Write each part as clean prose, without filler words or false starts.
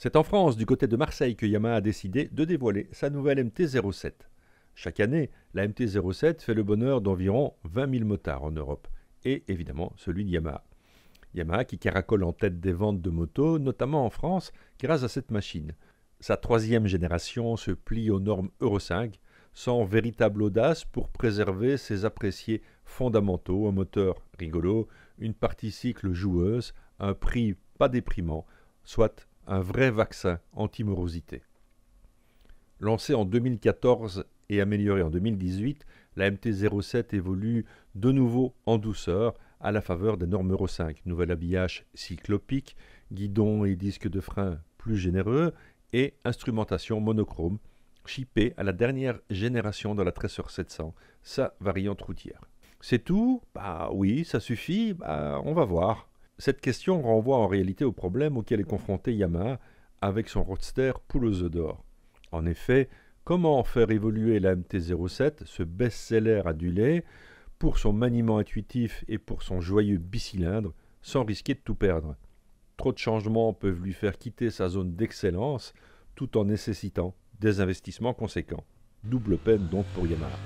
C'est en France, du côté de Marseille, que Yamaha a décidé de dévoiler sa nouvelle MT-07. Chaque année, la MT-07 fait le bonheur d'environ 20 000 motards en Europe, et évidemment celui de Yamaha. Yamaha qui caracole en tête des ventes de motos, notamment en France, grâce à cette machine. Sa troisième génération se plie aux normes Euro 5, sans véritable audace pour préserver ses appréciés fondamentaux, un moteur rigolo, une partie cycle joueuse, un prix pas déprimant, soit un vrai vaccin anti-morosité. Lancée en 2014 et améliorée en 2018, la MT-07 évolue de nouveau en douceur à la faveur des normes Euro 5. Nouvel habillage cyclopique, guidon et disques de frein plus généreux et instrumentation monochrome, chippée à la dernière génération dans la Tracer 700, sa variante routière. C'est tout? Bah oui, ça suffit? Bah on va voir. Cette question renvoie en réalité au problème auquel est confronté Yamaha avec son roadster poule aux œufs d'or. En effet, comment faire évoluer la MT-07, ce best-seller adulé, pour son maniement intuitif et pour son joyeux bicylindre, sans risquer de tout perdre? Trop de changements peuvent lui faire quitter sa zone d'excellence, tout en nécessitant des investissements conséquents. Double peine donc pour Yamaha.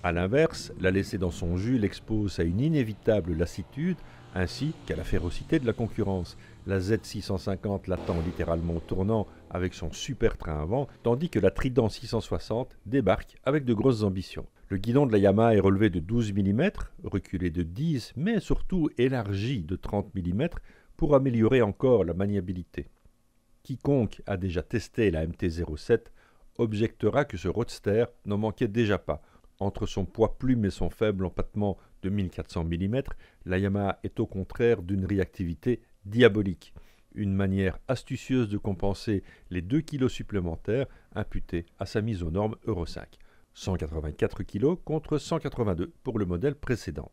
A l'inverse, la laisser dans son jus l'expose à une inévitable lassitude ainsi qu'à la férocité de la concurrence. La Z650 l'attend littéralement au tournant avec son super train avant, tandis que la Trident 660 débarque avec de grosses ambitions. Le guidon de la Yamaha est relevé de 12 mm, reculé de 10, mais surtout élargi de 30 mm pour améliorer encore la maniabilité. Quiconque a déjà testé la MT-07 objectera que ce roadster n'en manquait déjà pas. Entre son poids plume et son faible empattement de 1400 mm, la Yamaha est au contraire d'une réactivité diabolique, une manière astucieuse de compenser les 2 kg supplémentaires imputés à sa mise aux normes Euro 5. 184 kg contre 182 pour le modèle précédent.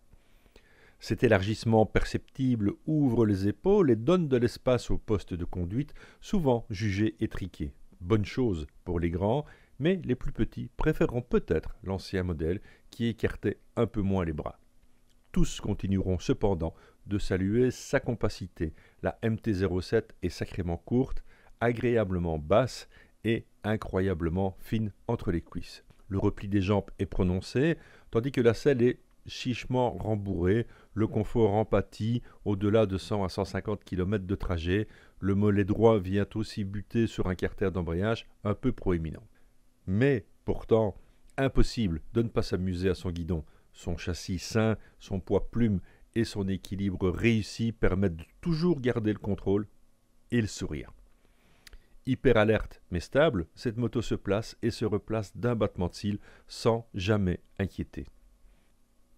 Cet élargissement perceptible ouvre les épaules et donne de l'espace au poste de conduite, souvent jugé étriqué. Bonne chose pour les grands, mais les plus petits préféreront peut-être l'ancien modèle qui écartait un peu moins les bras. Tous continueront cependant de saluer sa compacité. La MT-07 est sacrément courte, agréablement basse et incroyablement fine entre les cuisses. Le repli des jambes est prononcé, tandis que la selle est chichement rembourrée, le confort en pâtit au-delà de 100 à 150 km de trajet, le mollet droit vient aussi buter sur un carter d'embrayage un peu proéminent. Mais, pourtant, impossible de ne pas s'amuser à son guidon. Son châssis sain, son poids plume et son équilibre réussi permettent de toujours garder le contrôle et le sourire. Hyper alerte mais stable, cette moto se place et se replace d'un battement de cils sans jamais inquiéter.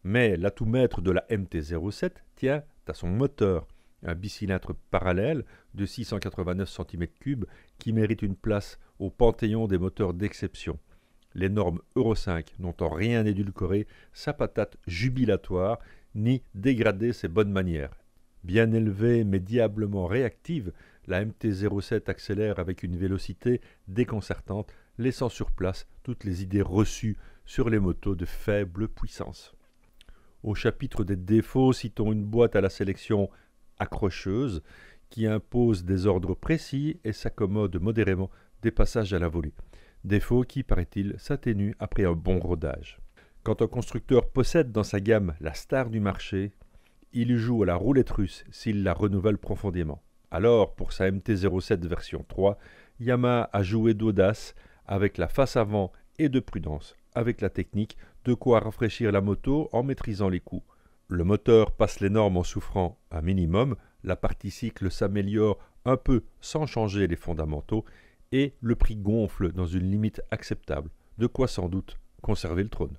Mais l'atout maître de la MT-07 tient à son moteur, un bicylindre parallèle de 689 cm3 qui mérite une place au panthéon des moteurs d'exception. Les normes Euro 5 n'ont en rien édulcoré sa patate jubilatoire ni dégradé ses bonnes manières. Bien élevée mais diablement réactive, la MT-07 accélère avec une vélocité déconcertante, laissant sur place toutes les idées reçues sur les motos de faible puissance. Au chapitre des défauts, citons une boîte à la sélection accrocheuse qui impose des ordres précis et s'accommode modérément des passages à la volée. Défaut qui, paraît-il, s'atténue après un bon rodage. Quand un constructeur possède dans sa gamme la star du marché, il joue à la roulette russe s'il la renouvelle profondément. Alors, pour sa MT-07 version 3, Yamaha a joué d'audace avec la face avant et de prudence, avec la technique, de quoi rafraîchir la moto en maîtrisant les coups. Le moteur passe les normes en souffrant un minimum, la partie cycle s'améliore un peu sans changer les fondamentaux et le prix gonfle dans une limite acceptable, de quoi sans doute conserver le trône.